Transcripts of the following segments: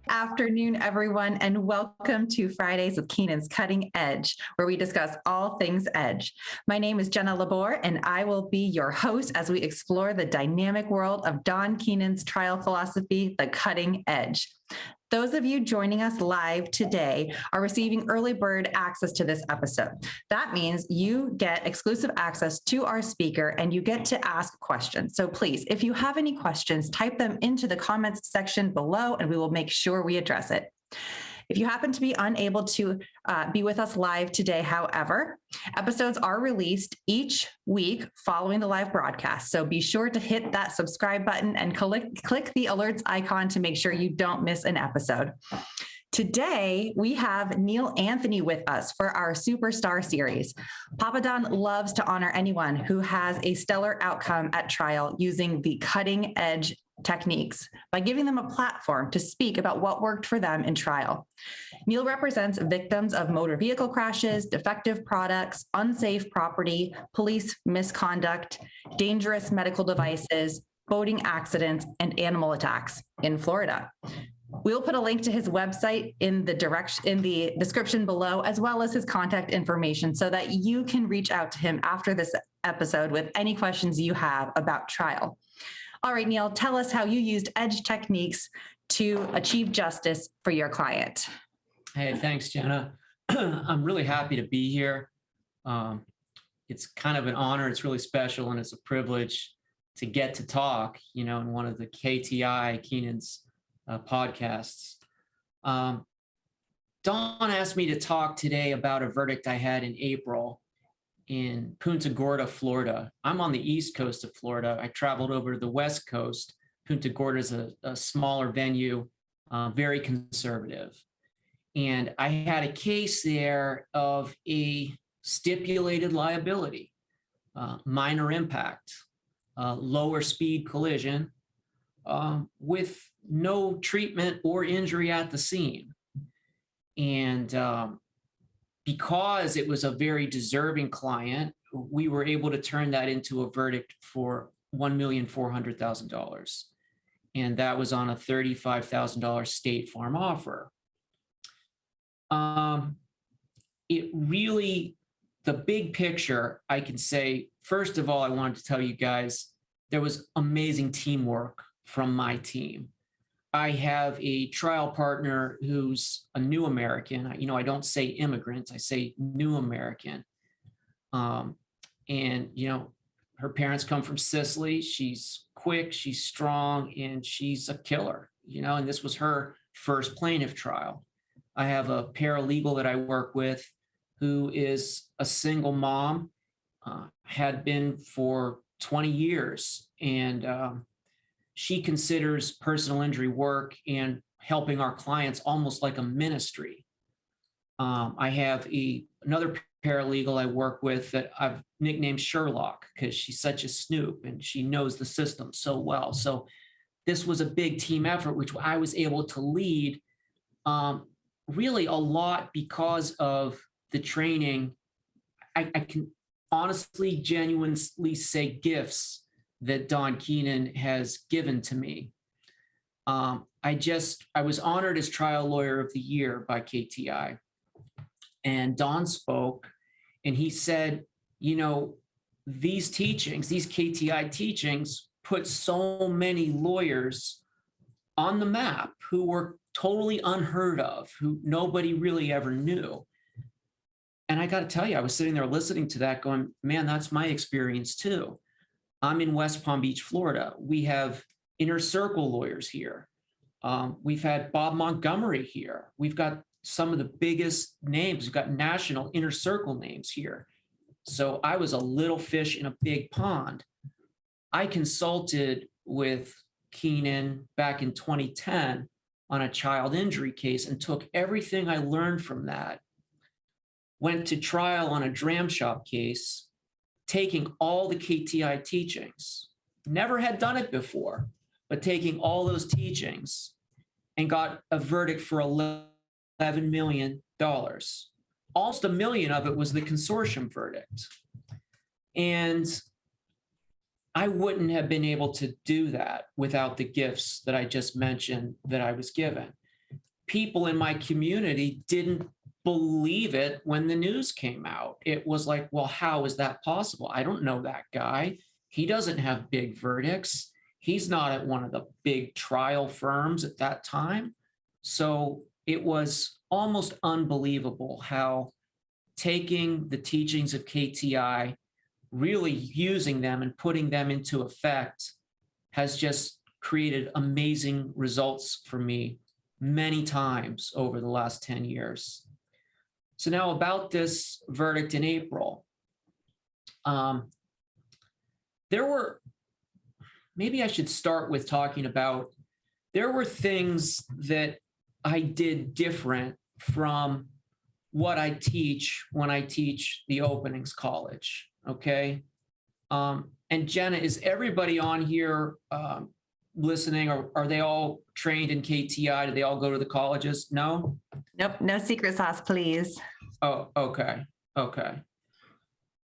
Afternoon, everyone, and welcome to Fridays with Keenan's Cutting Edge, where we discuss all things edge. My name is Jenna Labor, and I will be your host as we explore the dynamic world of Don Keenan's trial philosophy, the cutting edge. Those of you joining us live today are receiving early bird access to this episode. That means you get exclusive access to our speaker and you get to ask questions. So please, if you have any questions, type them into the comments section below and we will make sure we address it. If you happen to be unable to be with us live today, however, episodes are released each week following the live broadcast. So be sure to hit that subscribe button and click the alerts icon to make sure you don't miss an episode. Today, we have Neil Anthony with us for our Superstar series. Papa Don loves to honor anyone who has a stellar outcome at trial using the cutting edge techniques by giving them a platform to speak about what worked for them in trial. Neil represents victims of motor vehicle crashes, defective products, unsafe property, police misconduct, dangerous medical devices, boating accidents, and animal attacks in Florida. We'll put a link to his website in the description below, as well as his contact information so that you can reach out to him after this episode with any questions you have about trial. All right, Neil, tell us how you used edge techniques to achieve justice for your client. Hey, thanks, Jenna. I'm really happy to be here. It's kind of an honor. It's really special, and it's a privilege to get to talk, in one of the KTI Keenan's podcasts. Don asked me to talk today about a verdict I had in April in Punta Gorda, Florida. I'm on the east coast of Florida. I traveled over to the west coast. Punta Gorda is a smaller venue, very conservative. And I had a case there of a stipulated liability, minor impact, lower speed collision, with no treatment or injury at the scene. And because it was a very deserving client, we were able to turn that into a verdict for $1,400,000. And that was on a $35,000 State Farm offer. It really, the big picture, I can say, first of all, I wanted to tell you guys, there was amazing teamwork from my team. I have a trial partner who's a new American. I don't say immigrant, I say new American. And her parents come from Sicily. She's quick, she's strong, and she's a killer, and this was her first plaintiff trial. I have a paralegal that I work with who is a single mom, had been for 20 years, and she considers personal injury work and helping our clients almost like a ministry. I have another paralegal I work with that I've nicknamed Sherlock because she's such a snoop and she knows the system so well. So this was a big team effort, which I was able to lead really a lot because of the training. I can honestly, genuinely say gifts that Don Keenan has given to me. I was honored as Trial Lawyer of the Year by KTI. And Don spoke and he said, these teachings, these KTI teachings put so many lawyers on the map who were totally unheard of, who nobody really ever knew. And I got to tell you, I was sitting there listening to that going, man, that's my experience too. I'm in West Palm Beach, Florida. We have inner circle lawyers here. We've had Bob Montgomery here. We've got some of the biggest names. We've got national inner circle names here. So I was a little fish in a big pond. I consulted with Keenan back in 2010 on a child injury case and took everything I learned from that, went to trial on a dram shop case, taking all the KTI teachings, never had done it before, but taking all those teachings and got a verdict for $11 million. Almost $1 million of it was the consortium verdict. And I wouldn't have been able to do that without the gifts that I just mentioned that I was given. people in my community didn't believe it when the news came out. It was like, well, how is that possible? I don't know that guy. He doesn't have big verdicts. He's not at one of the big trial firms at that time. So it was almost unbelievable how taking the teachings of KTI, really using them and putting them into effect, has just created amazing results for me many times over the last 10 years. So now about this verdict in April. Maybe I should start with talking about, there were things that I did different from what I teach when I teach the openings college, okay? And Jenna, is everybody on here listening, or are they all trained in KTI? Do they all go to the colleges? No? Nope, no secret sauce, please. Oh, okay, okay.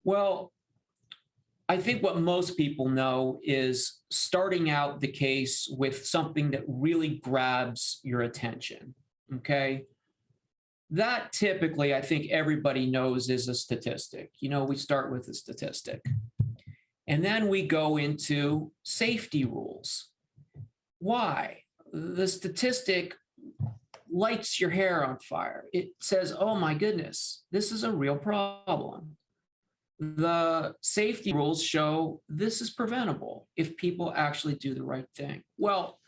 Well, I think what most people know is starting out the case with something that really grabs your attention, okay? That typically, I think everybody knows, is a statistic. You know, we start with a statistic. And then we go into safety rules. Why? The statistic lights your hair on fire. It says, oh my goodness, this is a real problem. The safety rules show this is preventable if people actually do the right thing. Well,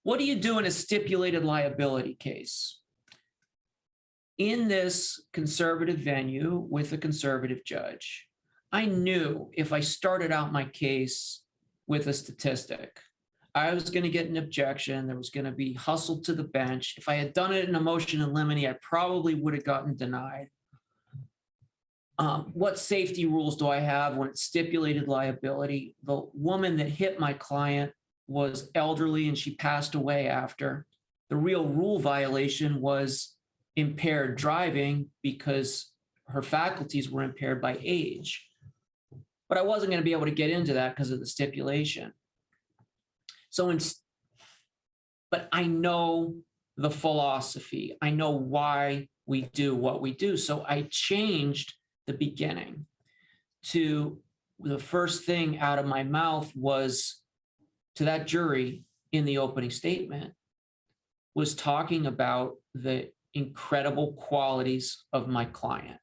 what do you do in a stipulated liability case? In this conservative venue with a conservative judge, I knew if I started out my case with a statistic, I was going to get an objection. There was going to be hustled to the bench. If I had done it in a motion in limine, I probably would have gotten denied. What safety rules do I have when it's stipulated liability? The woman that hit my client was elderly and she passed away after. The real rule violation was impaired driving because her faculties were impaired by age. But I wasn't going to be able to get into that because of the stipulation. But I know the philosophy. I know why we do what we do. So I changed the beginning to, the first thing out of my mouth was to that jury in the opening statement, was talking about the incredible qualities of my client.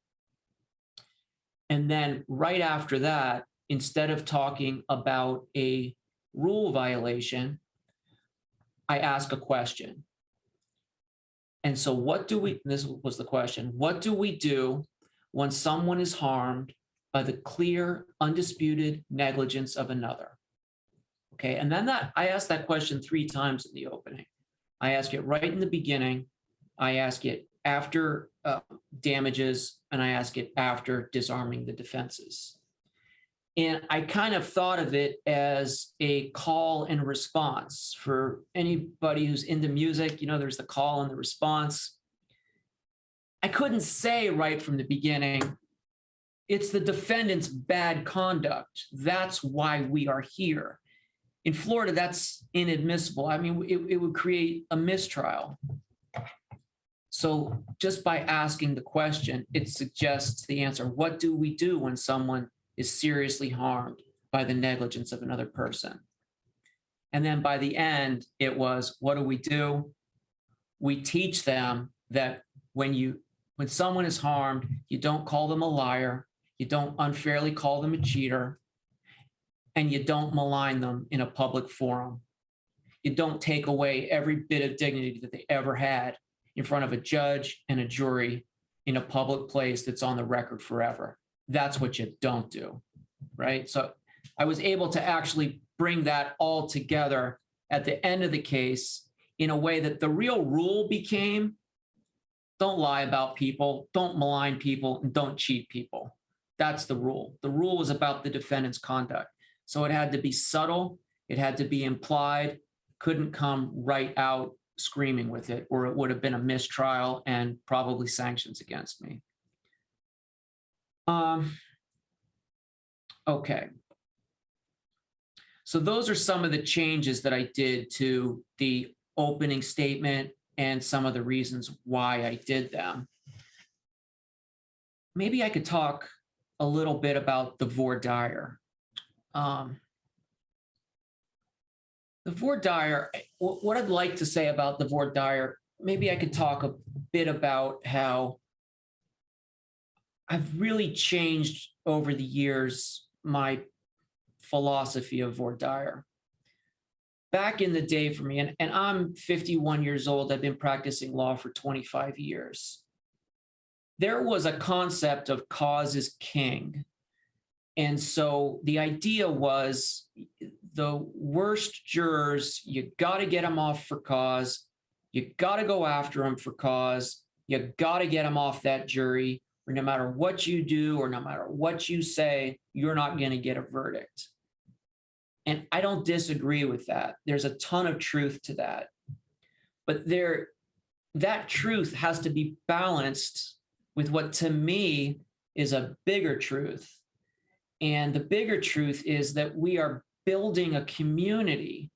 And then right after that, instead of talking about a rule violation, I ask a question. And so this was the question, what do we do when someone is harmed by the clear, undisputed negligence of another? Okay, and then I asked that question 3 times in the opening. I ask it right in the beginning, I ask it after damages, and I ask it after disarming the defenses. And I kind of thought of it as a call and response. For anybody who's into music, you know, there's the call and the response. I couldn't say right from the beginning, it's the defendant's bad conduct. That's why we are here. In Florida, that's inadmissible. I mean, it would create a mistrial. So just by asking the question, it suggests the answer. What do we do when someone is seriously harmed by the negligence of another person? And then by the end, it was, what do? We teach them that when someone is harmed, you don't call them a liar, you don't unfairly call them a cheater, and you don't malign them in a public forum. You don't take away every bit of dignity that they ever had in front of a judge and a jury in a public place that's on the record forever. That's what you don't do, right? So I was able to actually bring that all together at the end of the case in a way that the real rule became, don't lie about people, don't malign people, and don't cheat people. That's the rule. The rule was about the defendant's conduct. So it had to be subtle, it had to be implied, couldn't come right out screaming with it, or it would have been a mistrial and probably sanctions against me. Okay. So those are some of the changes that I did to the opening statement and some of the reasons why I did them. Maybe I could talk a little bit about the voir dire. The voir dire, what I'd like to say about the voir dire, maybe I could talk a bit about how I've really changed over the years my philosophy of voir dire. Back in the day for me, and I'm 51 years old, I've been practicing law for 25 years. There was a concept of cause is king. And so the idea was the worst jurors, you got to get them off for cause. You got to go after them for cause. You got to get them off that jury, or no matter what you do or no matter what you say, you're not going to get a verdict. And I don't disagree with that. There's a ton of truth to that. But that truth has to be balanced with what to me is a bigger truth. And the bigger truth is that we are building a community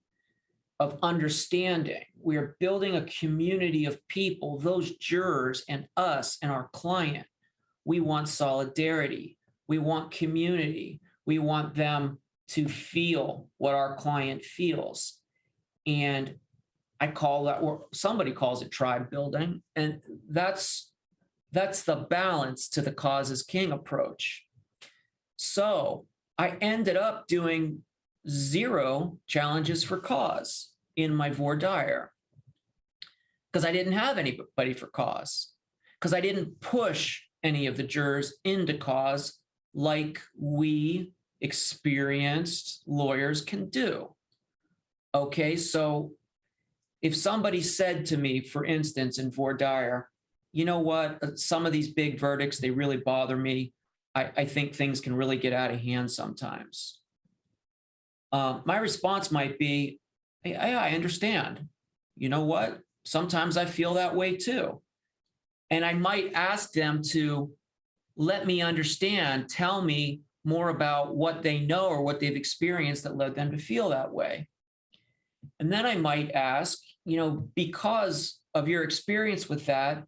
of understanding. We are building a community of people, those jurors and us and our client. We want solidarity. We want community. We want them to feel what our client feels. And I call that, or somebody calls it tribe building. And that's the balance to the cause is king approach. So I ended up doing 0 challenges for cause in my voir dire because I didn't have anybody for cause, because I didn't push any of the jurors into cause like we experienced lawyers can do. Okay, so if somebody said to me, for instance, in voir dire, you know what, some of these big verdicts, they really bother me. I think things can really get out of hand sometimes. My response might be, hey, I understand. You know what? Sometimes I feel that way too. And I might ask them to let me understand, tell me more about what they know or what they've experienced that led them to feel that way. And then I might ask, because of your experience with that,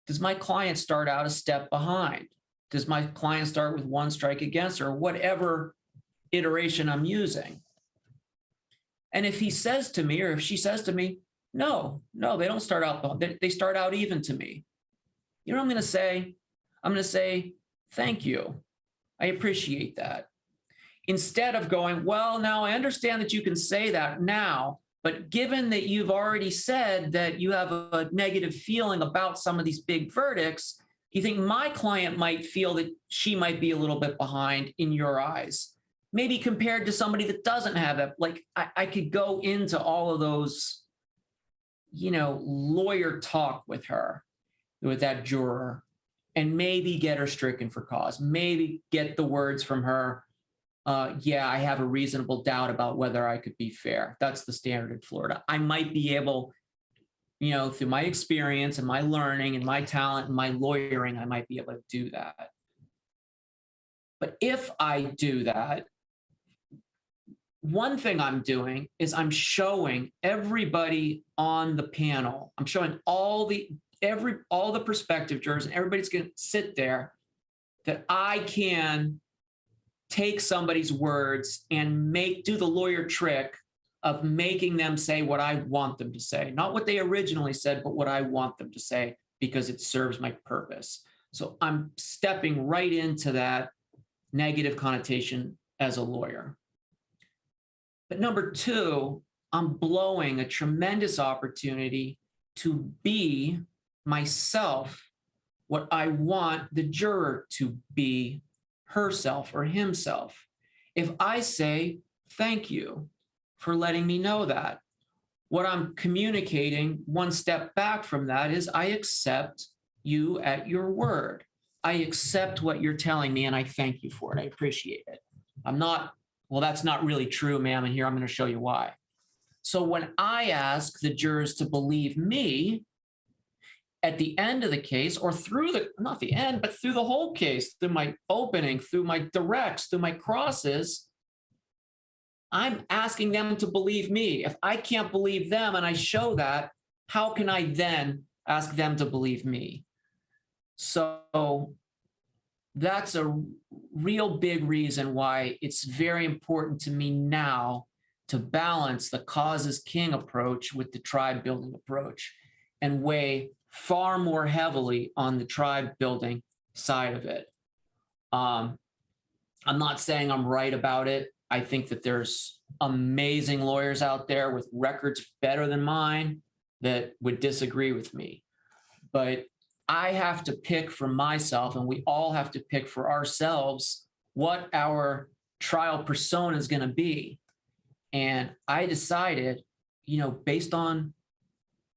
does my client start out a step behind? Does my client start with 1 strike against, or whatever iteration I'm using? And if he says to me, or if she says to me, no, they don't start out, they start out even to me. You know what I'm going to say? I'm going to say, thank you. I appreciate that. Instead of going, well, now I understand that you can say that now, but given that you've already said that you have a negative feeling about some of these big verdicts, you think my client might feel that she might be a little bit behind in your eyes, maybe compared to somebody that doesn't have that. Like I could go into all of those, lawyer talk with her, with that juror, and maybe get her stricken for cause, maybe get the words from her. Yeah, I have a reasonable doubt about whether I could be fair. That's the standard in Florida. I might be able, through my experience and my learning and my talent and my lawyering, I might be able to do that. But if I do that, one thing I'm doing is I'm showing everybody on the panel, I'm showing all the prospective jurors, and everybody's going to sit there, that I can take somebody's words and do the lawyer trick of making them say what I want them to say, not what they originally said, but what I want them to say, because it serves my purpose. So I'm stepping right into that negative connotation as a lawyer. But number 2, I'm blowing a tremendous opportunity to be myself, what I want the juror to be herself or himself. If I say, thank you for letting me know that, what I'm communicating one step back from that is I accept you at your word. I accept what you're telling me and I thank you for it. I appreciate it. I'm not, well, that's not really true, ma'am, and here I'm going to show you why. So when I ask the jurors to believe me at the end of the case, or through not the end, but through the whole case, through my opening, through my directs, through my crosses, I'm asking them to believe me. If I can't believe them and I show that, how can I then ask them to believe me? So that's a real big reason why it's very important to me now to balance the cause is king approach with the tribe building approach and weigh far more heavily on the tribe building side of it. I'm not saying I'm right about it. I think that there's amazing lawyers out there with records better than mine that would disagree with me. But I have to pick for myself, and we all have to pick for ourselves what our trial persona is going to be. And I decided, based on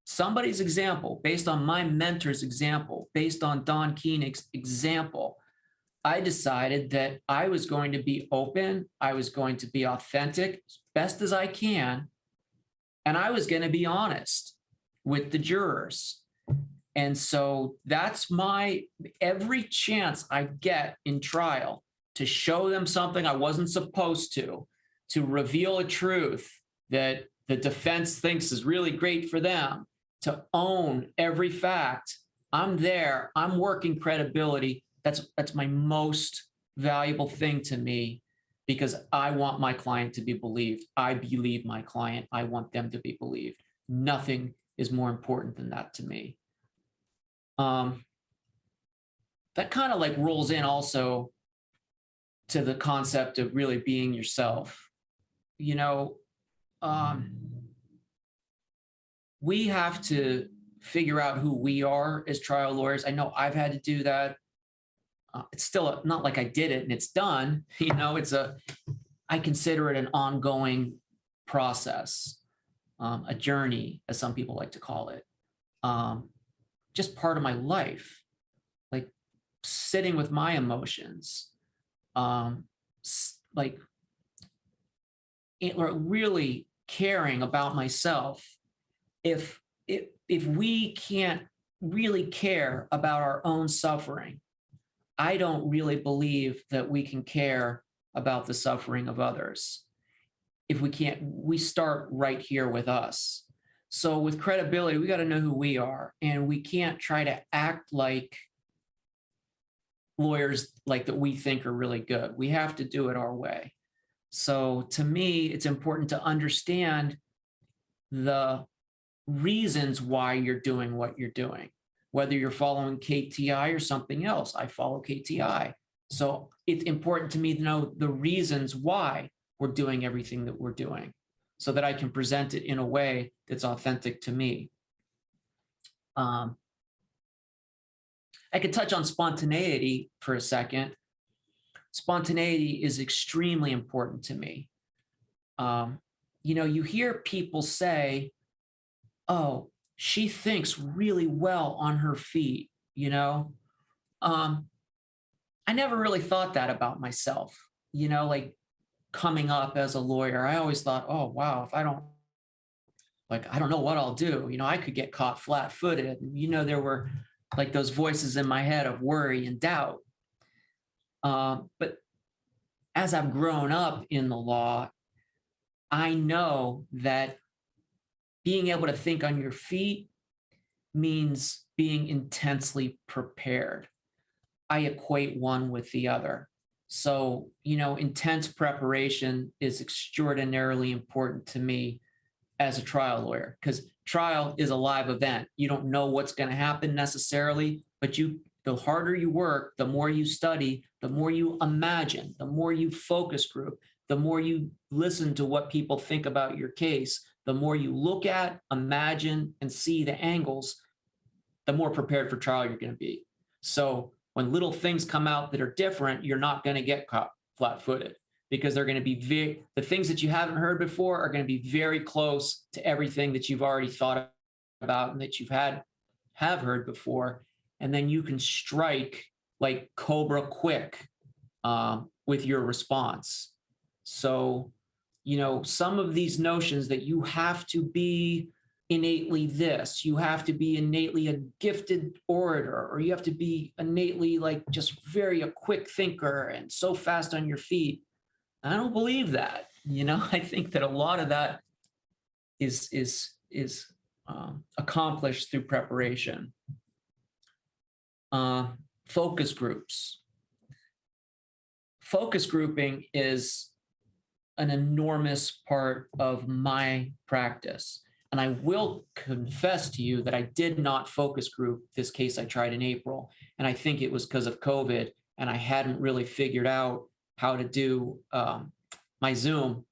somebody's example, based on my mentor's example, based on Don Koenig's example, I decided that I was going to be open, I was going to be authentic as best as I can, and I was going to be honest with the jurors. And so that's every chance I get in trial to show them something I wasn't supposed to reveal a truth that the defense thinks is really great for them, to own every fact. I'm there, I'm working credibility. That's my most valuable thing to me, because I want my client to be believed. I believe my client. I want them to be believed. Nothing is more important than that to me. That kind of like rolls in also to the concept of really being yourself. We have to figure out who we are as trial lawyers. I know I've had to do that. It's still not like I did it and it's done. I consider it an ongoing process, a journey, as some people like to call it. Just part of my life, like sitting with my emotions, like really caring about myself. If we can't really care about our own suffering, I don't really believe that we can care about the suffering of others. If we can't, we start right here with us. So with credibility, we got to know who we are, and we can't try to act like lawyers like that we think are really good. We have to do it our way. So to me, it's important to understand the reasons why you're doing what you're doing, whether you're following KTI or something else. I follow KTI. So it's important to me to know the reasons why we're doing everything that we're doing, so that I can present it in a way that's authentic to me. I could touch on spontaneity for a second. Spontaneity is extremely important to me. You hear people say, oh, she thinks really well on her feet, I never really thought that about myself, like coming up as a lawyer. I always thought, oh, wow, if I don't know what I'll do. I could get caught flat-footed. There were like those voices in my head of worry and doubt. But as I've grown up in the law, I know that being able to think on your feet means being intensely prepared. I equate one with the other. So, intense preparation is extraordinarily important to me as a trial lawyer, because trial is a live event. You don't know what's going to happen necessarily, but the harder you work, the more you study, the more you imagine, the more you focus group, the more you listen to what people think about your case, the more you look at, imagine, and see the angles, the more prepared for trial you're going to be. So when little things come out that are different, you're not going to get caught flat-footed, because they're going to be the things that you haven't heard before are going to be very close to everything that you've already thought about and that have heard before. And then you can strike like Cobra quick with your response. So, some of these notions that you have to be innately this, you have to be innately a gifted orator, or you have to be innately like just a quick thinker and so fast on your feet. I don't believe that. I think that a lot of that is accomplish through preparation. Focus groups. Focus grouping is an enormous part of my practice. And I will confess to you that I did not focus group this case I tried in April. And I think it was because of COVID, and I hadn't really figured out how to do my Zoom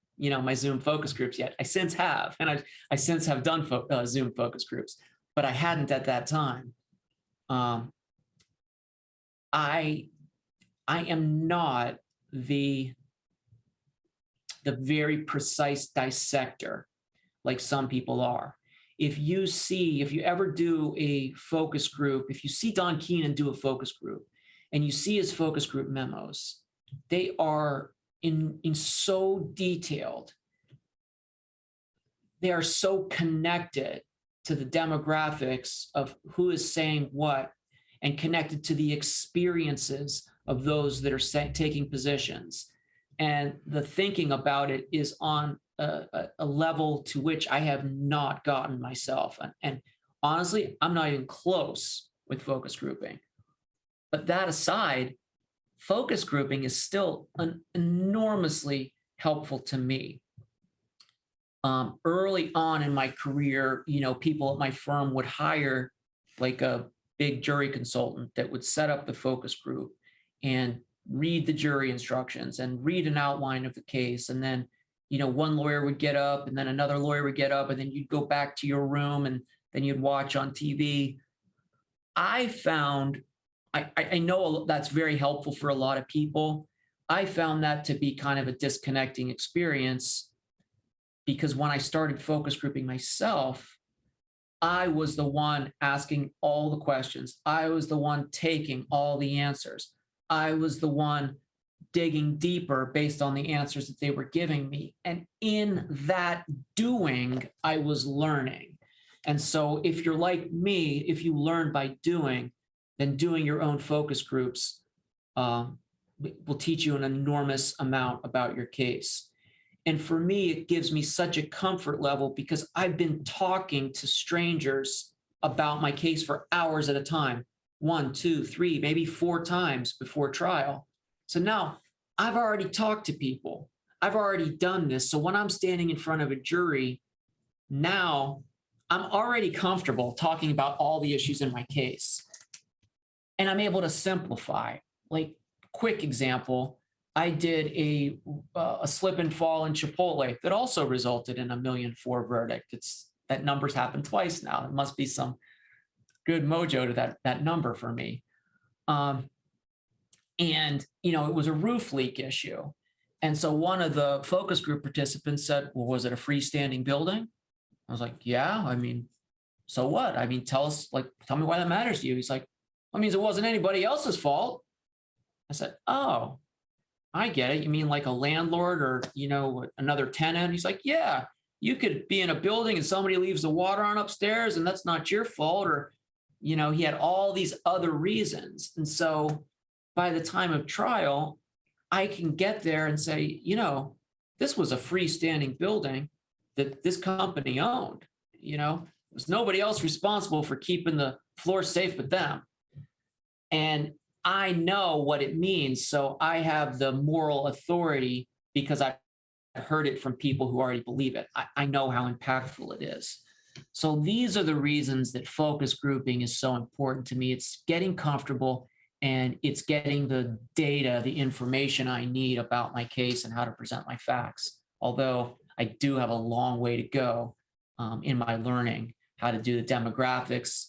focus groups yet. I since have, and I since have done Zoom focus groups, but I hadn't at that time. I am not the very precise dissector like some people are. If you ever do a focus group, if you see Don Keenan do a focus group and you see his focus group memos, they are in so detailed. They are so connected to the demographics of who is saying what, and connected to the experiences of those that are taking positions. And the thinking about it is on a level to which I have not gotten myself. And honestly, I'm not even close with focus grouping. But that aside, focus grouping is still enormously helpful to me. Early on in my career, people at my firm would hire like a big jury consultant that would set up the focus group and read the jury instructions and read an outline of the case. And then, one lawyer would get up and then another lawyer would get up, and then you'd go back to your room and then you'd watch on TV. I found, I know that's very helpful for a lot of people. I found that to be kind of a disconnecting experience, because when I started focus grouping myself, I was the one asking all the questions. I was the one taking all the answers. I was the one digging deeper based on the answers that they were giving me. And in that doing, I was learning. And so if you're like me, if you learn by doing, then doing your own focus groups will teach you an enormous amount about your case. And for me, it gives me such a comfort level because I've been talking to strangers about my case for hours at a time, 1, 2, 3, maybe 4 times before trial. So now I've already talked to people. I've already done this. So when I'm standing in front of a jury, now I'm already comfortable talking about all the issues in my case. And I'm able to simplify. Like, quick example, I did a slip and fall in Chipotle that also resulted in $1.4 million verdict. That number's happened twice now. There must be some good mojo to that number for me. And it was a roof leak issue. And so one of the focus group participants said, well, was it a freestanding building? I was like, yeah, so what? Tell me why that matters to you. He's like, that means it wasn't anybody else's fault. I said, oh, I get it. You mean like a landlord or, another tenant? He's like, yeah, you could be in a building and somebody leaves the water on upstairs and that's not your fault. Or, he had all these other reasons. And so by the time of trial, I can get there and say, this was a freestanding building that this company owned. There was nobody else responsible for keeping the floor safe but them. And I know what it means. So I have the moral authority because I've heard it from people who already believe it. I know how impactful it is. So these are the reasons that focus grouping is so important to me. It's getting comfortable and it's getting the data, the information I need about my case and how to present my facts. Although I do have a long way to go in my learning how to do the demographics,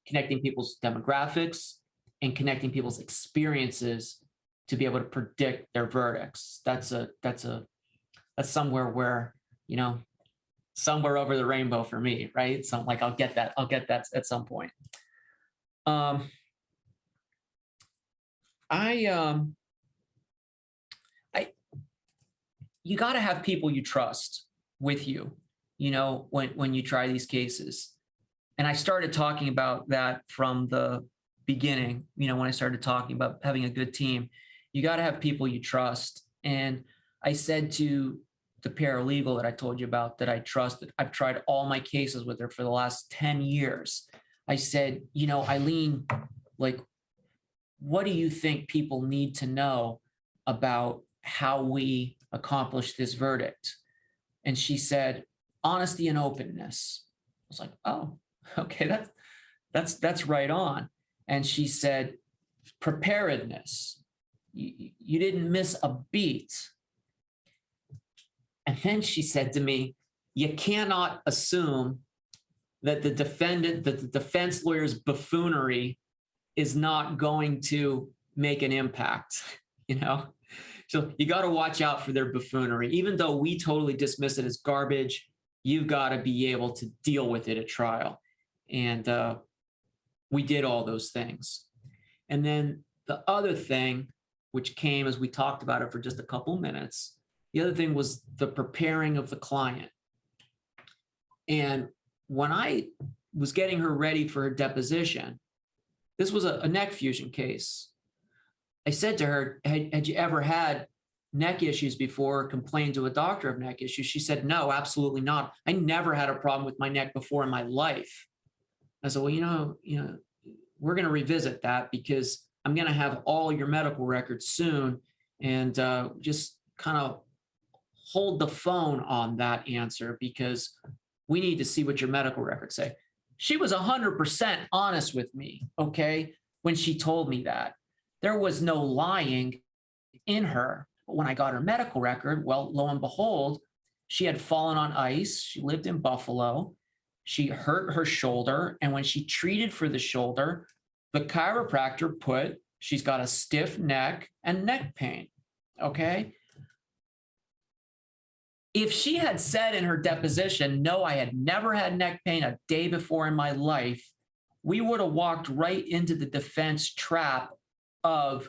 connecting people's demographics and connecting people's experiences to be able to predict their verdicts. That's somewhere where, somewhere over the rainbow for me, right? So I'll get that at some point. You got to have people you trust with you, when you try these cases. And I started talking about that from the beginning, when I started talking about having a good team. You got to have people you trust. And I said to the paralegal that I told you about that I trusted. I've tried all my cases with her for the last 10 years. I said, Eileen, like, what do you think people need to know about how we accomplish this verdict? And she said, honesty and openness. I was like, oh, okay, that's right on. And she said, preparedness. You didn't miss a beat. And then she said to me, you cannot assume that the defense lawyer's buffoonery is not going to make an impact, So you got to watch out for their buffoonery. Even though we totally dismiss it as garbage, you've got to be able to deal with it at trial. And we did all those things. And then the other thing, which came as we talked about it for just a couple minutes, the other thing was the preparing of the client. And when I was getting her ready for her deposition, this was a neck fusion case. I said to her, had you ever had neck issues before or complained to a doctor of neck issues? She said, no, absolutely not. I never had a problem with my neck before in my life. I said, well, we're going to revisit that because I'm going to have all your medical records soon, and just kind of hold the phone on that answer because we need to see what your medical records say. She was 100% honest with me, okay, when she told me that. There was no lying in her. But when I got her medical record, well, lo and behold, she had fallen on ice. She lived in Buffalo. She hurt her shoulder. And when she treated for the shoulder, the chiropractor put, she's got a stiff neck and neck pain, okay? If she had said in her deposition, no, I had never had neck pain a day before in my life, we would have walked right into the defense trap of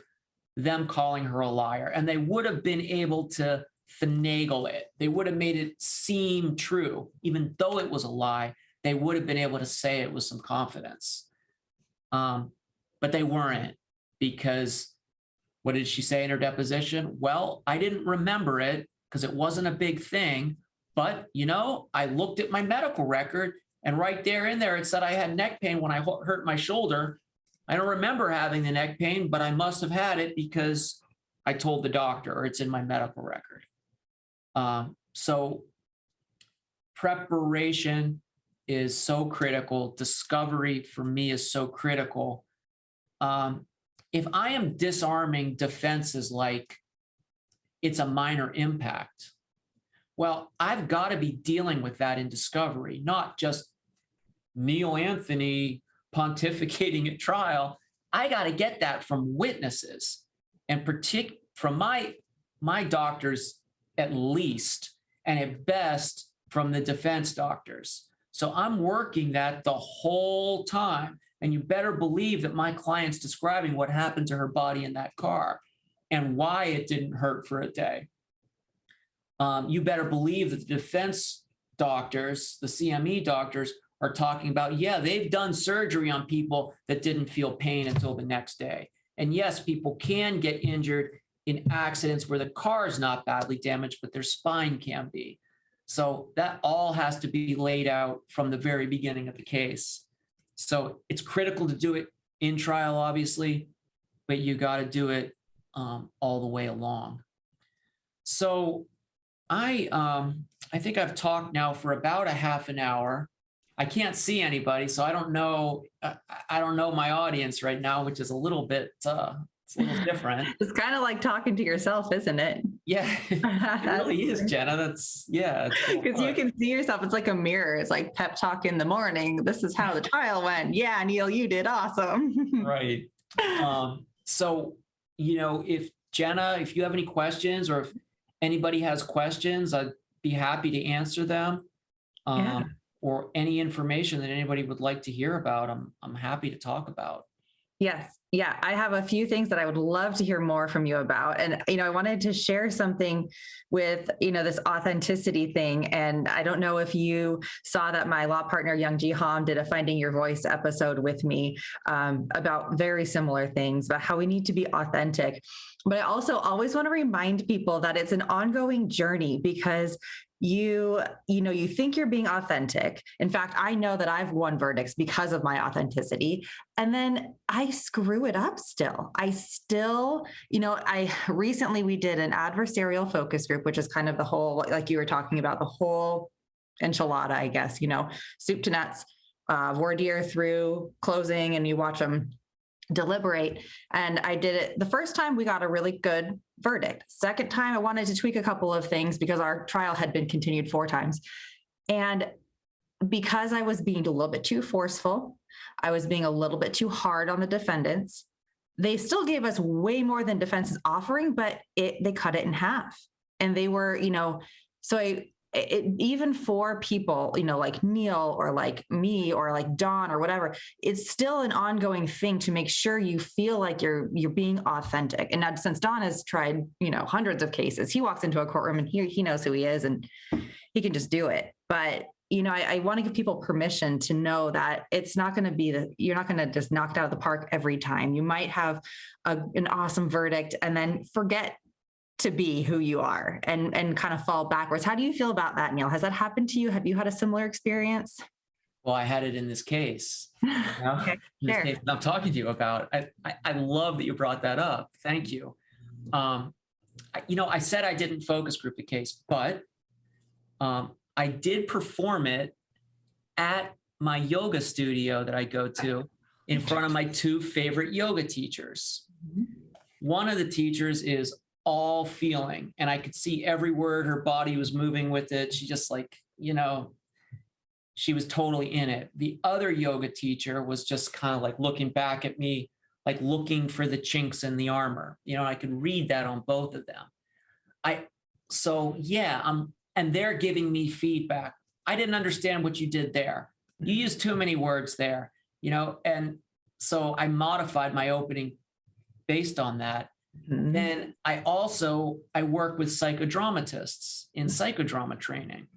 them calling her a liar. And they would have been able to finagle it. They would have made it seem true. Even though it was a lie, they would have been able to say it with some confidence. But they weren't, because what did she say in her deposition? Well, I didn't remember it because it wasn't a big thing. But, I looked at my medical record, and right there in there, it said I had neck pain when I hurt my shoulder. I don't remember having the neck pain, but I must have had it because I told the doctor, or it's in my medical record. So preparation is so critical. Discovery for me is so critical. If I am disarming defenses like it's a minor impact, well, I've got to be dealing with that in discovery, not just Neil Anthony pontificating at trial. I got to get that from witnesses, and from my doctors at least, and at best from the defense doctors. So I'm working that the whole time. And you better believe that my client's describing what happened to her body in that car and why it didn't hurt for a day. You better believe that the defense doctors, the CME doctors, are talking about, yeah, they've done surgery on people that didn't feel pain until the next day. And yes, people can get injured in accidents where the car is not badly damaged, but their spine can be. So that all has to be laid out from the very beginning of the case. So it's critical to do it in trial, obviously, but you got to do it all the way along. So I think I've talked now for about a half an hour. I can't see anybody, so I don't know. I don't know my audience right now, which is a little bit. It's a little different. It's kind of like talking to yourself, isn't it? Yeah, it really is, Jenna. That's because you can see yourself. It's like a mirror. It's like pep talk in the morning. This is how the trial went. Yeah, Neil, you did awesome. Right. So, if Jenna, if you have any questions, or if anybody has questions, I'd be happy to answer them. Or any information that anybody would like to hear about, I'm happy to talk about. Yes. Yeah. I have a few things that I would love to hear more from you about. And, I wanted to share something with, this authenticity thing. And I don't know if you saw that my law partner, Young Ji Ham, did a Finding Your Voice episode with me about very similar things, about how we need to be authentic. But I also always want to remind people that it's an ongoing journey, because you think you're being authentic. In fact, I know that I've won verdicts because of my authenticity. And then I screw it up still. I recently, we did an adversarial focus group, which is kind of the whole, like you were talking about, the whole enchilada, I guess, soup to nuts, voir dire through closing, and you watch them deliberate. And I did it the first time, we got a really good verdict. Second time, I wanted to tweak a couple of things because our trial had been continued 4 times. And because I was being a little bit too forceful, I was being a little bit too hard on the defendants. They still gave us way more than defense is offering, but they cut it in half. And they were, even for people, like Neil or like me or like Dawn or whatever, it's still an ongoing thing to make sure you feel like you're being authentic. And now, since Dawn has tried, hundreds of cases, he walks into a courtroom and he knows who he is and he can just do it. But I want to give people permission to know that it's not going to be you're not going to just knock it out of the park every time. You might have an awesome verdict and then forget to be who you are and kind of fall backwards. How do you feel about that, Neil? Has that happened to you? Have you had a similar experience? Well, I had it in this case. Okay, in this case that I'm talking to you about. I love that you brought that up. Thank you. I said I didn't focus group the case, but I did perform it at my yoga studio that I go to in front of my 2 favorite yoga teachers. One of the teachers is all feeling, and I could see every word. Her body was moving with it. She just she was totally in it. The other yoga teacher was just kind of like looking back at me, like looking for the chinks in the armor. I could read that on both of them. And they're giving me feedback. I didn't understand what you did there. You used too many words there, and so I modified my opening based on that. Mm-hmm. Then I work with psychodramatists in psychodrama training.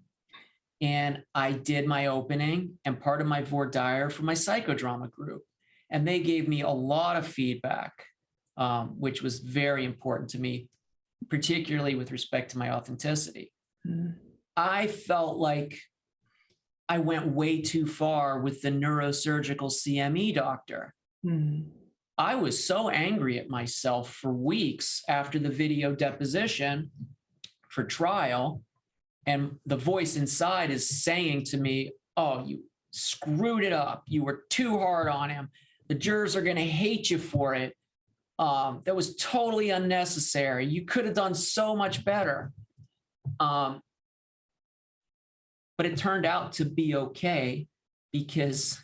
And I did my opening and part of my voir dire for my psychodrama group. And they gave me a lot of feedback, which was very important to me, particularly with respect to my authenticity. Mm-hmm. I felt like I went way too far with the neurosurgical CME doctor. Mm-hmm. I was so angry at myself for weeks after the video deposition for trial. And the voice inside is saying to me, oh, you screwed it up. You were too hard on him. The jurors are going to hate you for it. That was totally unnecessary. You could have done so much better. But it turned out to be okay because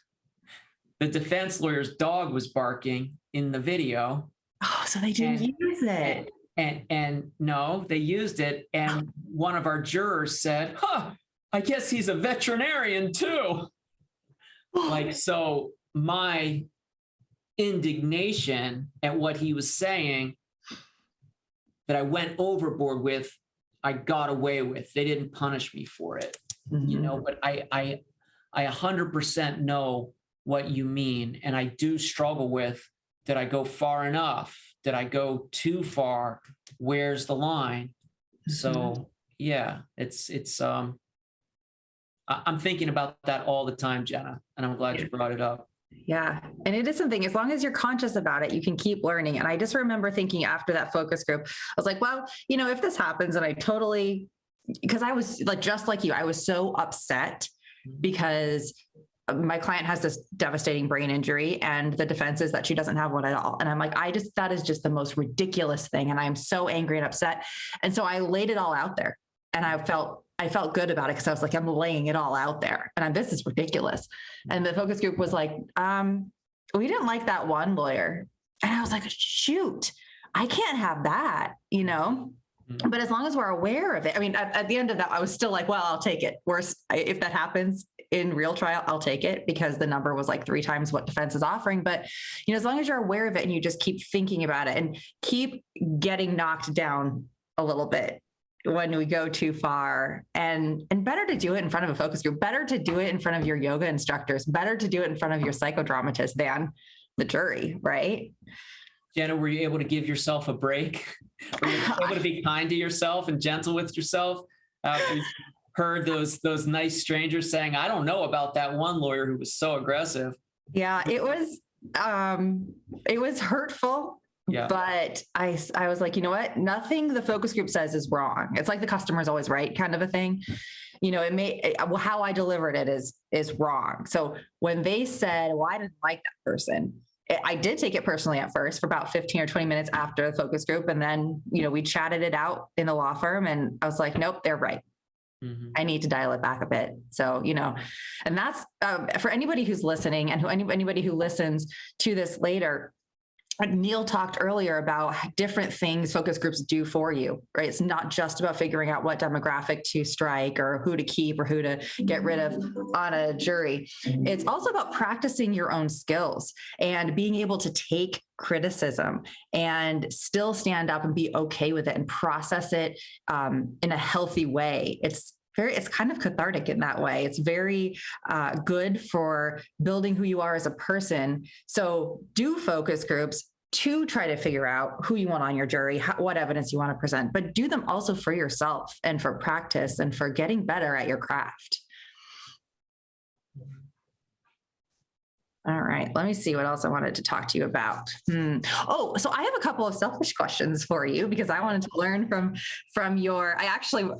the defense lawyer's dog was barking in the video. Oh, so they didn't use it. And no, they used it. And one of our jurors said, I guess he's a veterinarian too. So my indignation at what he was saying that I went overboard with, I got away with. They didn't punish me for it, but I 100% know what you mean. And I do struggle with, did I go far enough? Did I go too far? Where's the line? So yeah, I'm thinking about that all the time, Jenna, and I'm glad you brought it up. Yeah. And it is something, as long as you're conscious about it, you can keep learning. And I just remember thinking after that focus group, I was like, well, if this happens, and because I was just like you, I was so upset because my client has this devastating brain injury and the defense is that she doesn't have one at all. And I'm like, that is just the most ridiculous thing. And I'm so angry and upset. And so I laid it all out there, and I felt good about it because I was like, I'm laying it all out there and this is ridiculous. And the focus group was like, we didn't like that one lawyer. And I was like, shoot, I can't have that, But as long as we're aware of it, at the end of that, I was still like, well, I'll take it. Worse, if that happens, in real trial, I'll take it because the number was like 3 times what defense is offering. But, as long as you're aware of it and you just keep thinking about it and keep getting knocked down a little bit when we go too far, and better to do it in front of a focus group, better to do it in front of your yoga instructors, better to do it in front of your psychodramatist than the jury, right? Jenna, were you able to give yourself a break? Were you able to be kind to yourself and gentle with yourself after you heard those nice strangers saying, I don't know about that one lawyer who was so aggressive? Yeah, it was hurtful. Yeah. But I was like, you know what? Nothing the focus group says is wrong. It's like the customer's always right kind of a thing. How I delivered it is wrong. So when they said, well, I didn't like that person, I did take it personally at first for about 15 or 20 minutes after the focus group. And then, we chatted it out in the law firm and I was like, nope, they're right. Mm-hmm. I need to dial it back a bit. So, and that's for anybody who's listening and anybody who listens to this later. Neil talked earlier about different things focus groups do for you, right? It's not just about figuring out what demographic to strike or who to keep or who to get rid of on a jury. It's also about practicing your own skills and being able to take criticism and still stand up and be okay with it and process it in a healthy way. It's kind of cathartic in that way. It's very good for building who you are as a person. So do focus groups to try to figure out who you want on your jury, what evidence you want to present, but do them also for yourself and for practice and for getting better at your craft. All right, let me see what else I wanted to talk to you about. Oh, so I have a couple of selfish questions for you because I wanted to learn from your,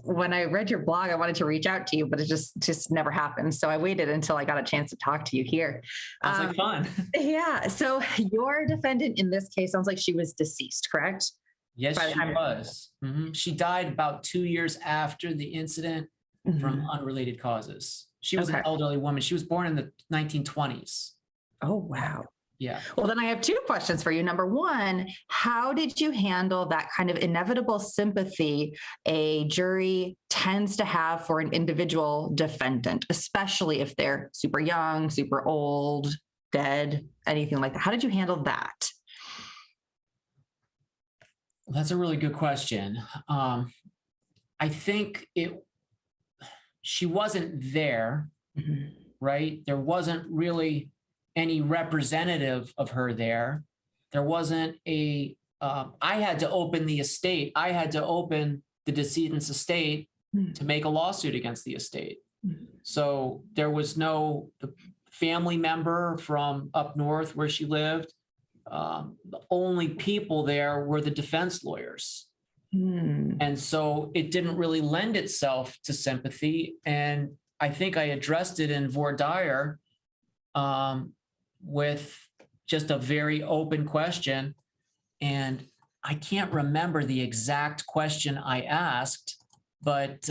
when I read your blog, I wanted to reach out to you, but it just never happened. So I waited until I got a chance to talk to you here. Sounds like fun. Yeah, so your defendant in this case sounds like she was deceased, correct? Yes, she was. Mm-hmm. She died about 2 years after the incident from unrelated causes. She was an elderly woman. She was born in the 1920s. Oh, wow. Yeah. Well, then I have 2 questions for you. Number one, how did you handle that kind of inevitable sympathy a jury tends to have for an individual defendant, especially if they're super young, super old, dead, anything like that? How did you handle that? Well, that's a really good question. I think she wasn't there, right? There wasn't really any representative of her there. There wasn't I had to open the estate. I had to open the decedent's estate to make a lawsuit against the estate. So there was no family member from up north where she lived. The only people there were the defense lawyers. And so it didn't really lend itself to sympathy. And I think I addressed it in voir dire with just a very open question. And I can't remember the exact question I asked, but,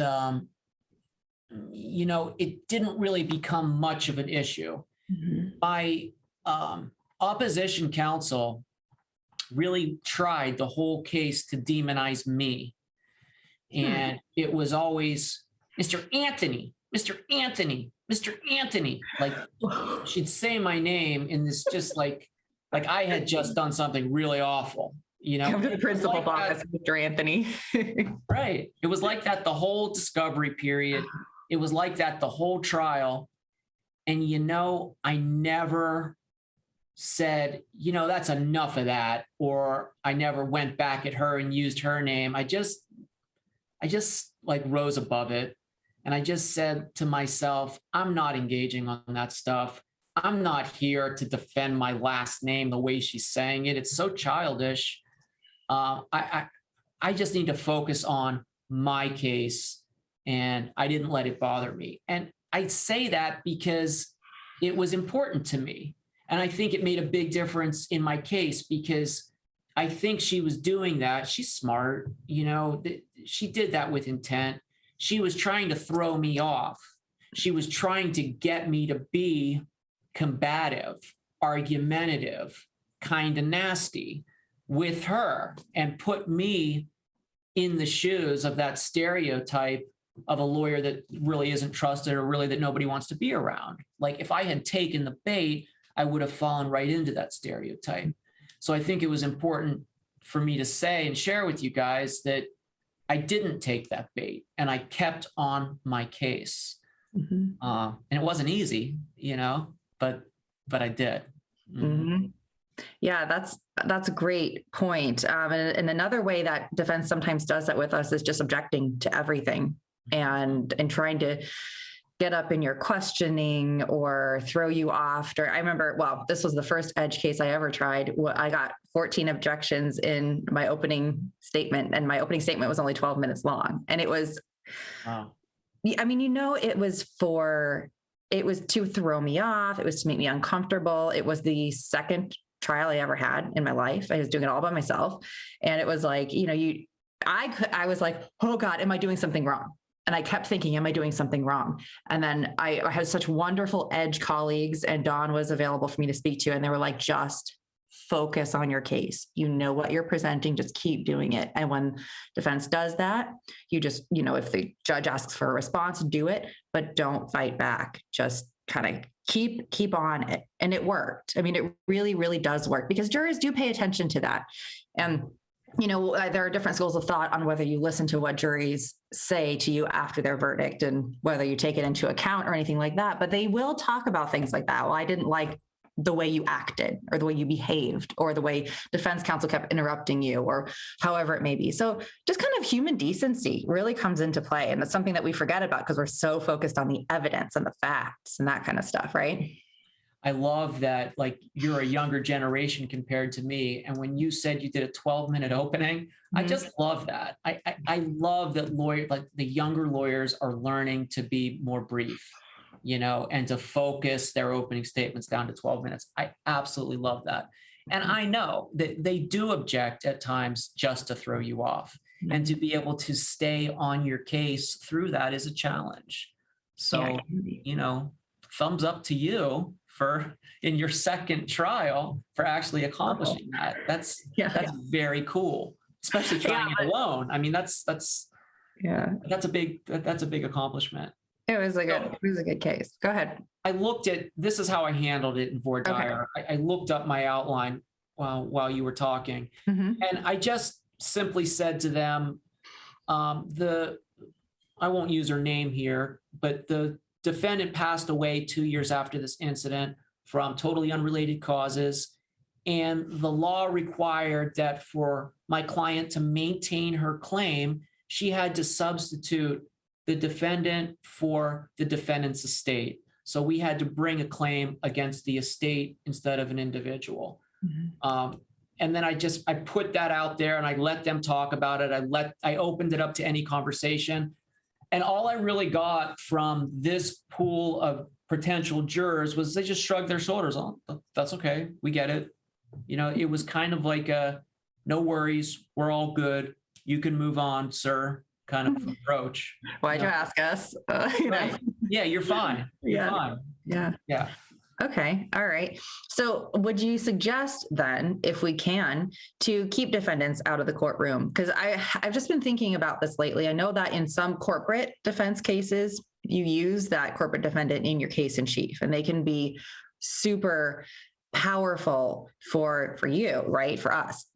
it didn't really become much of an issue. My opposition counsel really tried the whole case to demonize me. And it was always, Mr. Anthony, Mr. Anthony, Mr. Anthony. Like she'd say my name in this just like I had just done something really awful, Come to the principal's office, Mr. Anthony. Right. It was like that the whole discovery period. It was like that the whole trial. And, I never said, that's enough of that. Or I never went back at her and used her name. I just like rose above it. And I just said to myself, I'm not engaging on that stuff. I'm not here to defend my last name the way she's saying it. It's so childish. I just need to focus on my case. And I didn't let it bother me. And I say that because it was important to me. And I think it made a big difference in my case because I think she was doing that. She's smart. She did that with intent. She was trying to throw me off. She was trying to get me to be combative, argumentative, kind of nasty with her and put me in the shoes of that stereotype of a lawyer that really isn't trusted or really that nobody wants to be around. Like if I had taken the bait, I would have fallen right into that stereotype. So I think it was important for me to say and share with you guys that I didn't take that bait and I kept on my case. And it wasn't easy, but I did. Yeah, that's a great point. And another way that defense sometimes does that with us is just objecting to everything and trying to get up in your questioning or throw you off. I remember, this was the first edge case I ever tried. I got 14 objections in my opening statement, and my opening statement was only 12 minutes long. And it was, wow. I mean, it was to throw me off. It was to make me uncomfortable. It was the second trial I ever had in my life. I was doing it all by myself. And it was like, I was like, oh God, am I doing something wrong? And I kept thinking, am I doing something wrong? And then I had such wonderful edge colleagues, and Dawn was available for me to speak to. And they were like, just focus on your case. You know what you're presenting, just keep doing it. And when defense does that, you just, if the judge asks for a response, do it, but don't fight back. Just kind of keep on it. And it worked. I mean, it really, really does work, because jurors do pay attention to that. And there are different schools of thought on whether you listen to what juries say to you after their verdict and whether you take it into account or anything like that. But they will talk about things like that. Well, I didn't like the way you acted, or the way you behaved, or the way defense counsel kept interrupting you, or however it may be. So just kind of human decency really comes into play. And that's something that we forget about because we're so focused on the evidence and the facts and that kind of stuff, right? I love that, like, you're a younger generation compared to me. And when you said you did a 12-minute opening, I just love that. I love that the younger lawyers are learning to be more brief, and to focus their opening statements down to 12 minutes. I absolutely love that. And I know that they do object at times just to throw you off, and to be able to stay on your case through that is a challenge. So, thumbs up to you for in your second trial for actually accomplishing that. That's very cool, especially trying it alone. I mean, that's a big accomplishment. It was a good case. Go ahead. This is how I handled it in voir dire. Okay. I looked up my outline while you were talking, and I just simply said to them, I won't use her name here, but the defendant passed away 2 years after this incident from totally unrelated causes. And the law required that for my client to maintain her claim, she had to substitute the defendant for the defendant's estate. So we had to bring a claim against the estate instead of an individual. And then I put that out there and I let them talk about it. I opened it up to any conversation. And all I really got from this pool of potential jurors was they just shrugged their shoulders on. That's okay. We get it. It was kind of like no worries. We're all good. You can move on, sir, kind of approach. Why'd you ask us? Right. Yeah, you're fine. You're fine. Yeah. Okay. All right. So would you suggest then, if we can, to keep defendants out of the courtroom? Because I've just been thinking about this lately. I know that in some corporate defense cases, you use that corporate defendant in your case in chief, and they can be super powerful for you, right? For us.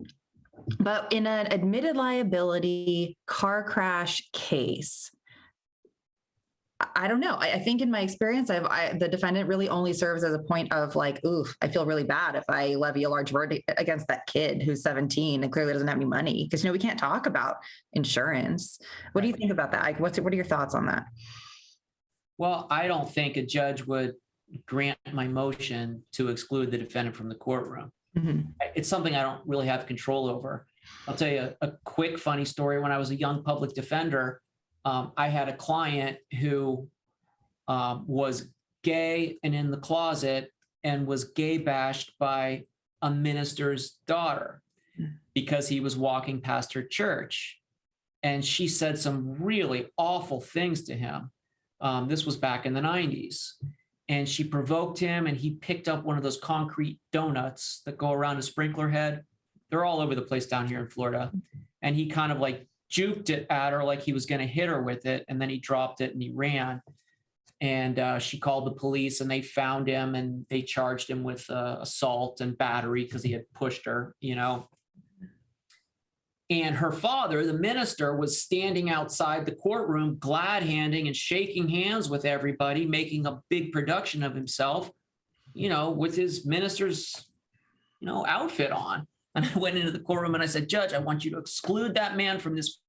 But in an admitted liability car crash case, I don't know. I think in my experience, the defendant really only serves as a point of like, oof, I feel really bad if I levy a large verdict against that kid who's 17 and clearly doesn't have any money, because we can't talk about insurance. What do you think about that? Like, what are your thoughts on that? Well, I don't think a judge would grant my motion to exclude the defendant from the courtroom. It's something I don't really have control over. I'll tell you a quick funny story. When I was a young public defender, I had a client who was gay and in the closet and was gay bashed by a minister's daughter because he was walking past her church. And she said some really awful things to him. This was back in the 90s. And she provoked him, and he picked up one of those concrete donuts that go around a sprinkler head. They're all over the place down here in Florida. And he kind of like juked it at her like he was going to hit her with it. And then he dropped it and he ran. And she called the police and they found him and they charged him with assault and battery because he had pushed her, And her father, the minister, was standing outside the courtroom, glad-handing and shaking hands with everybody, making a big production of himself, with his minister's, outfit on. And I went into the courtroom and I said, Judge, I want you to exclude that man from this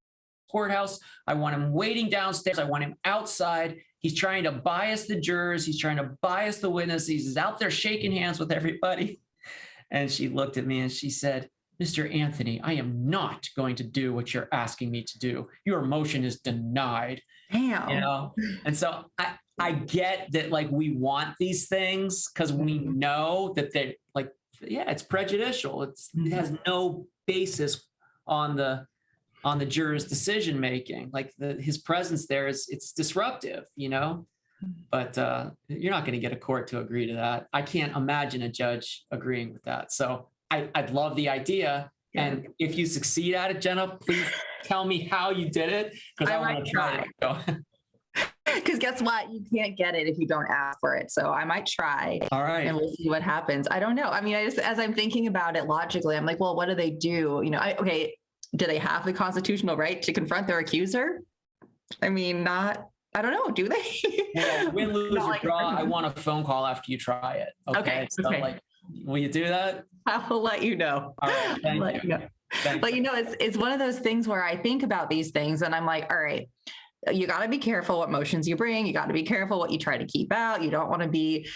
courthouse. I want him waiting downstairs. I want him outside. He's trying to bias the jurors. He's trying to bias the witnesses. He's out there shaking hands with everybody. And she looked at me and she said, Mr. Anthony, I am not going to do what you're asking me to do. Your motion is denied. Damn. And so I get that, like, we want these things because we know that they it's prejudicial. It has no basis on the juror's decision making. Like his presence there it's disruptive, but you're not going to get a court to agree to that. I can't imagine a judge agreeing with that. So I'd love the idea. Yeah. And if you succeed at it, Jenna, please tell me how you did it, because I want to try it. Because guess what? You can't get it if you don't ask for it. So I might try. All right. And we'll see what happens. I don't know. I mean, as I'm thinking about it logically, I'm like, well, what do they do? Do they have the constitutional right to confront their accuser? I mean, I don't know. Do they? Yeah, win, lose, or draw. I want a phone call after you try it. Okay. So will you do that? I will let you know. All right. Thank you. But it's one of those things where I think about these things and I'm like, all right, you got to be careful what motions you bring. You got to be careful what you try to keep out. You don't want to be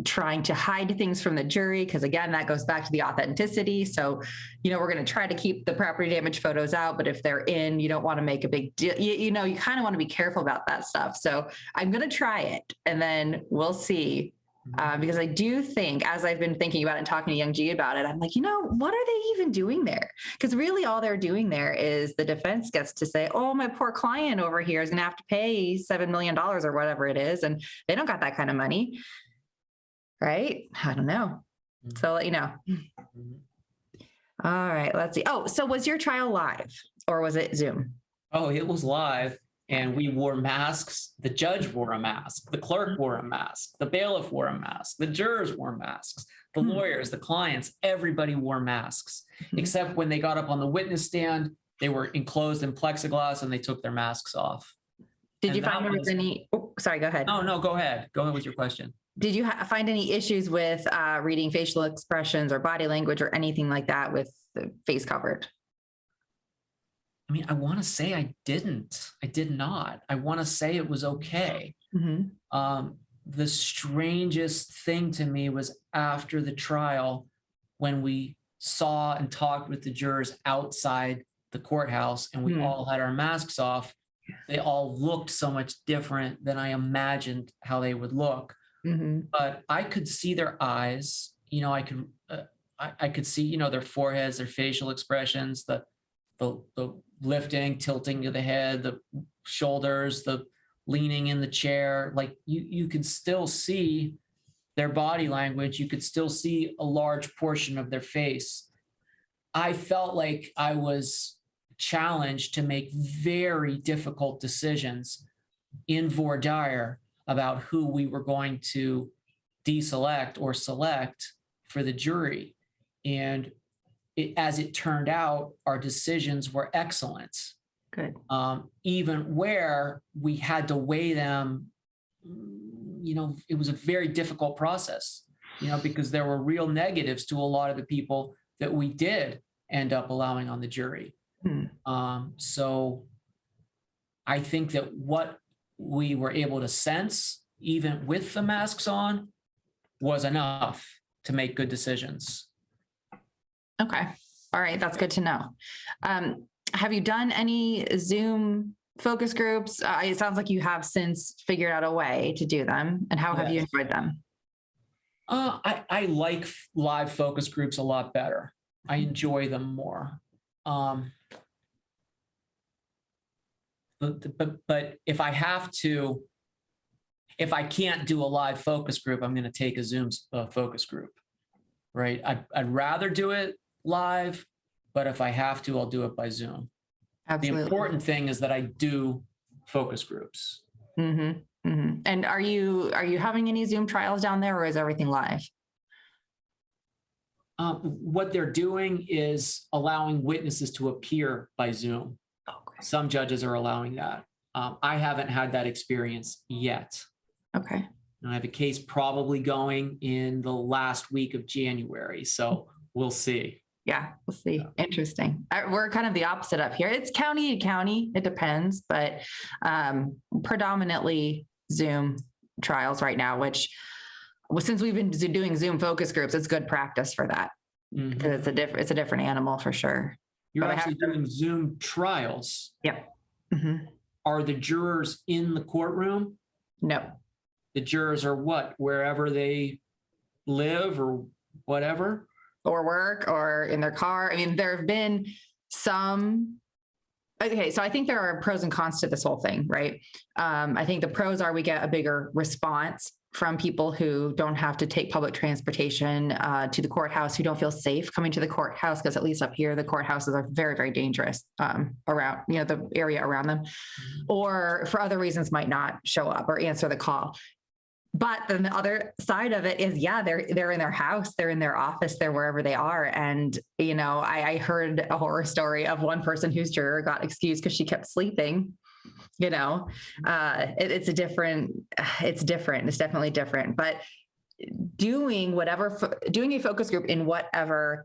trying to hide things from the jury, because again, that goes back to the authenticity. So, we're going to try to keep the property damage photos out, but if they're in, you don't want to make a big deal. You kind of want to be careful about that stuff. So I'm going to try it and then we'll see. Because I do think, as I've been thinking about it and talking to Young G about it, I'm like, what are they even doing there? Because really all they're doing there is the defense gets to say, oh, my poor client over here is going to have to pay $7 million or whatever it is. And they don't got that kind of money. Right? I don't know. So I'll let you know. All right, let's see. Oh, so was your trial live or was it Zoom? Oh, it was live. And we wore masks. The judge wore a mask. The clerk wore a mask. The bailiff wore a mask. The jurors wore masks. The lawyers, the clients, everybody wore masks, except when they got up on the witness stand, they were enclosed in plexiglass and they took their masks off. Did you find there was any, sorry, go ahead. No, go ahead. Go ahead with your question. Did you find any issues with reading facial expressions or body language or anything like that with the face covered? I mean, I want to say I didn't. I did not. I want to say it was okay. The strangest thing to me was after the trial, when we saw and talked with the jurors outside the courthouse and we all had our masks off, they all looked so much different than I imagined how they would look. But I could see their eyes, I could see, their foreheads, their facial expressions, the lifting, tilting to the head, the shoulders, the leaning in the chair. Like you could still see their body language. You could still see a large portion of their face. I felt like I was challenged to make very difficult decisions in voir dire about who we were going to deselect or select for the jury. And as it turned out, our decisions were excellent. Good. Even where we had to weigh them, it was a very difficult process, because there were real negatives to a lot of the people that we did end up allowing on the jury. So I think that what we were able to sense, even with the masks on, was enough to make good decisions. Okay. All right. That's good to know. Have you done any Zoom focus groups? It sounds like you have since figured out a way to do them. And how have you enjoyed them? I like live focus groups a lot better. I enjoy them more. But if I can't do a live focus group, I'm going to take a Zoom focus group, right? I'd rather do it live, but if I have to, I'll do it by Zoom. The Absolutely. important thing is that I do focus groups. And are you having any Zoom trials down there, or is everything live? What they're doing is allowing witnesses to appear by Zoom. Okay. Some judges are allowing that. I haven't had that experience yet. Okay. I have a case probably going in the last week of January, so we'll see. Yeah, we'll see. Interesting. We're kind of the opposite up here. It's county to county. It depends, but predominantly Zoom trials right now, which since we've been doing Zoom focus groups, it's good practice for that because it's a different animal for sure. You're actually doing Zoom trials. Yep. Are the jurors in the courtroom? No. The jurors are what? Wherever they live or whatever? Or work or in their car. I mean, there have been some. Okay, so I think there are pros and cons to this whole thing, right? I think the pros are we get a bigger response from people who don't have to take public transportation to the courthouse, who don't feel safe coming to the courthouse, because at least up here, the courthouses are very, very dangerous around, the area around them, or for other reasons might not show up or answer the call. But then the other side of it is, they're in their house, they're in their office, they're wherever they are. And, I heard a horror story of one person whose juror got excused because she kept sleeping. It's definitely different, but doing a focus group in whatever,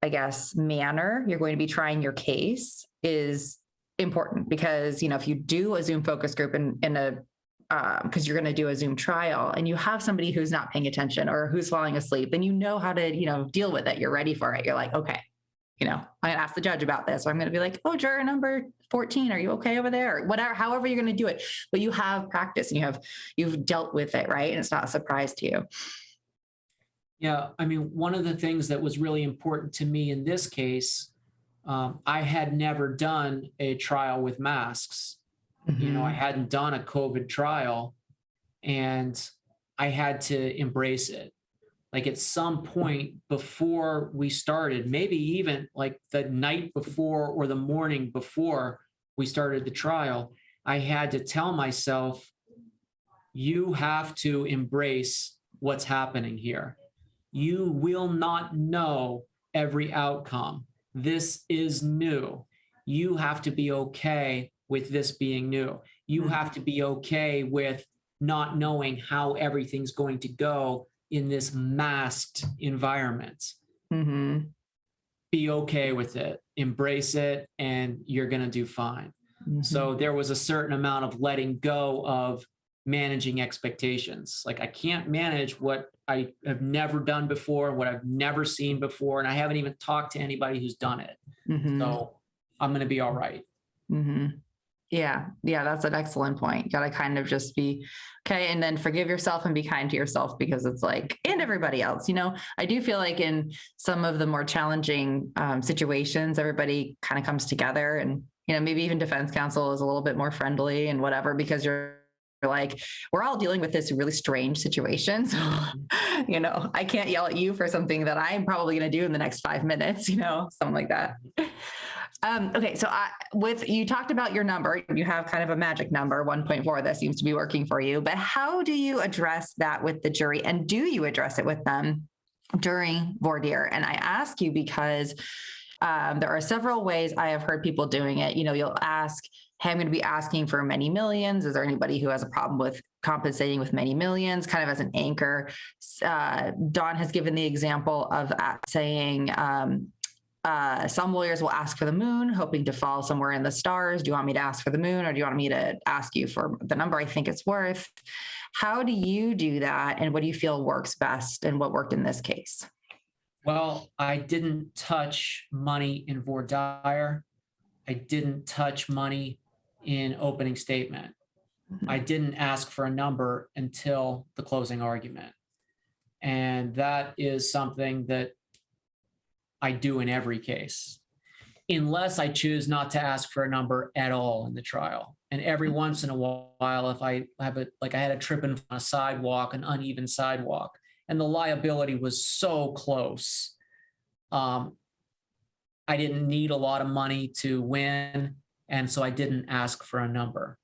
I guess, manner you're going to be trying your case is important because, if you do a Zoom focus group in a because you're going to do a Zoom trial and you have somebody who's not paying attention or who's falling asleep, then you know how to, deal with it. You're ready for it. You're like, okay, I'm going to ask the judge about this. Or I'm going to be like, oh, juror number 14, are you okay over there? Or whatever, however you're going to do it. But you have practice and you've dealt with it, right? And it's not a surprise to you. Yeah. I mean, one of the things that was really important to me in this case, I had never done a trial with masks. I hadn't done a COVID trial and I had to embrace it. Like at some point before we started, maybe even like the night before or the morning before we started the trial, I had to tell myself, you have to embrace what's happening here. You will not know every outcome. This is new. You have to be okay with this being new. You have to be okay with not knowing how everything's going to go in this masked environment. Be okay with it, embrace it, and you're going to do fine. So there was a certain amount of letting go of managing expectations. Like I can't manage what I have never done before, what I've never seen before, and I haven't even talked to anybody who's done it. So I'm going to be all right. Yeah, that's an excellent point. Got to kind of just be okay and then forgive yourself and be kind to yourself because it's like, and everybody else, I do feel like in some of the more challenging situations, everybody kind of comes together and, maybe even defense counsel is a little bit more friendly and whatever, because you're like, we're all dealing with this really strange situation. So, I can't yell at you for something that I'm probably going to do in the next 5 minutes, something like that. Okay. So you talked about your number, you have kind of a magic number, 1.4, that seems to be working for you, but how do you address that with the jury? And do you address it with them during voir dire? And I ask you because there are several ways I have heard people doing it. You'll ask, hey, I'm going to be asking for many millions. Is there anybody who has a problem with compensating with many millions, kind of as an anchor? Dawn has given the example of saying, some lawyers will ask for the moon, hoping to fall somewhere in the stars. Do you want me to ask for the moon, or do you want me to ask you for the number I think it's worth? How do you do that? And what do you feel works best, and what worked in this case? Well, I didn't touch money in voir dire. I didn't touch money in opening statement. I didn't ask for a number until the closing argument. And that is something that I do in every case, unless I choose not to ask for a number at all in the trial. And every once in a while, if I have I had a trip in a sidewalk, an uneven sidewalk, and the liability was so close, I didn't need a lot of money to win. And so I didn't ask for a number,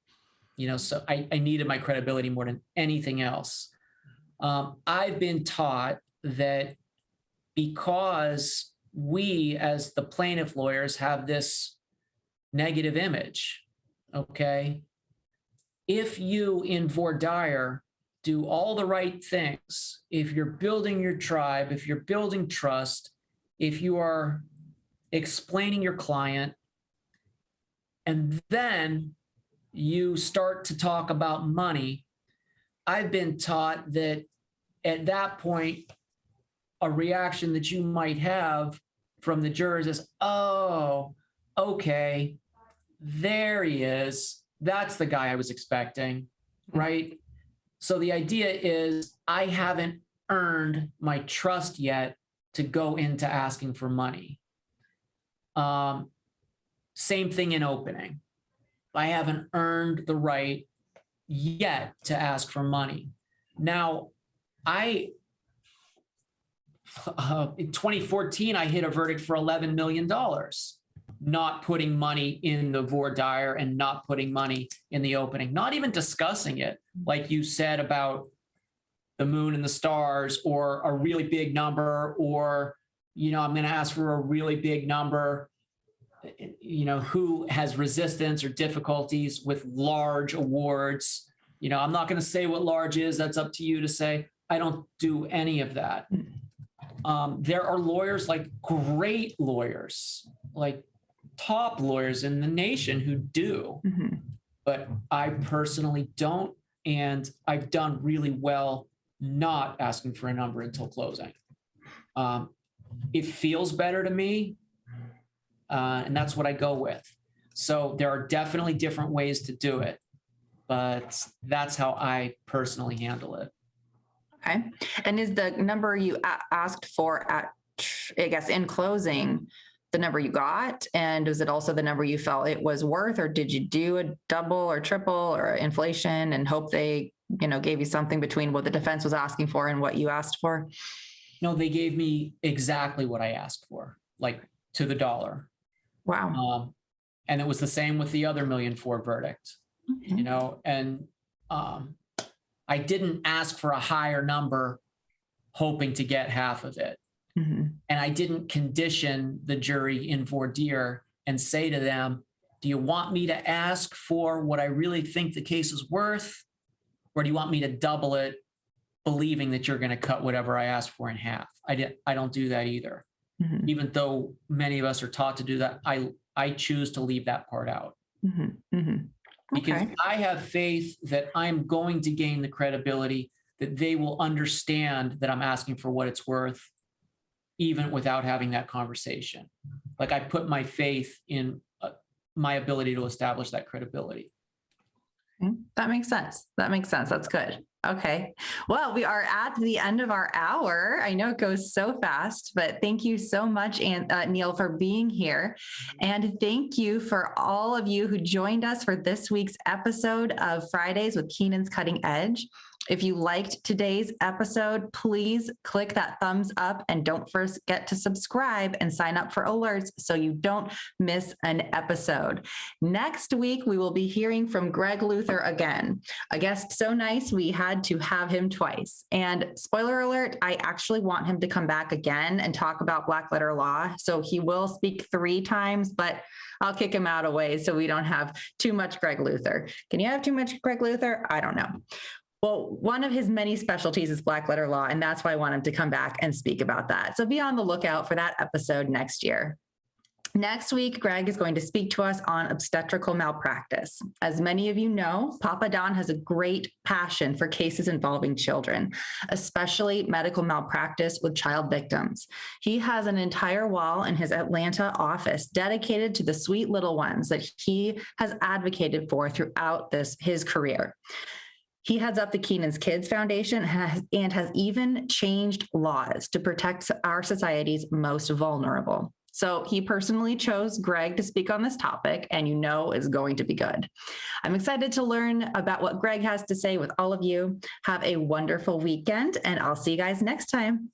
so I needed my credibility more than anything else. I've been taught that because we, as the plaintiff lawyers, have this negative image, okay? If you in voir dire do all the right things, if you're building your tribe, if you're building trust, if you are explaining your client, and then you start to talk about money, I've been taught that at that point, a reaction that you might have from the jurors is, oh, okay, there he is. That's the guy I was expecting, right? So the idea is I haven't earned my trust yet to go into asking for money. Same thing in opening. I haven't earned the right yet to ask for money. Now, in 2014, I hit a verdict for $11 million, not putting money in the voir dire and not putting money in the opening, not even discussing it, like you said about the moon and the stars, or a really big number, or, I'm going to ask for a really big number, who has resistance or difficulties with large awards. I'm not going to say what large is. That's up to you to say. I don't do any of that. There are lawyers, like great lawyers, like top lawyers in the nation who do, but I personally don't. And I've done really well not asking for a number until closing. It feels better to me. And that's what I go with. So there are definitely different ways to do it, but that's how I personally handle it. Okay. And is the number you asked for at, I guess, in closing, the number you got? And was it also the number you felt it was worth, or did you do a double or triple or inflation and hope they, gave you something between what the defense was asking for and what you asked for? No, they gave me exactly what I asked for, like to the dollar. Wow. And it was the same with the other $1.4 million verdict, and I didn't ask for a higher number hoping to get half of it. And I didn't condition the jury in voir dire and say to them, do you want me to ask for what I really think the case is worth? Or do you want me to double it, believing that you're going to cut whatever I asked for in half? I don't do that either. Even though many of us are taught to do that, I choose to leave that part out. Because I have faith that I'm going to gain the credibility, that they will understand that I'm asking for what it's worth, even without having that conversation. Like, I put my faith in my ability to establish that credibility. That makes sense. That's good. Okay. Well, we are at the end of our hour. I know it goes so fast, but thank you so much, Neil, for being here. And thank you for all of you who joined us for this week's episode of Fridays with Keenan's Cutting Edge. If you liked today's episode, please click that thumbs up and don't forget to subscribe and sign up for alerts so you don't miss an episode. Next week, we will be hearing from Greg Luther again, a guest so nice we had to have him twice. And spoiler alert, I actually want him to come back again and talk about black letter law. So he will speak 3 times, but I'll kick him out of ways so we don't have too much Greg Luther. Can you have too much Greg Luther? I don't know. Well, one of his many specialties is black letter law, and that's why I want him to come back and speak about that. So be on the lookout for that episode next year. Next week, Greg is going to speak to us on obstetrical malpractice. As many of you know, Papa Don has a great passion for cases involving children, especially medical malpractice with child victims. He has an entire wall in his Atlanta office dedicated to the sweet little ones that he has advocated for throughout his career. He heads up the Keenan's Kids Foundation and has even changed laws to protect our society's most vulnerable. So he personally chose Greg to speak on this topic, and is going to be good. I'm excited to learn about what Greg has to say with all of you. Have a wonderful weekend, and I'll see you guys next time.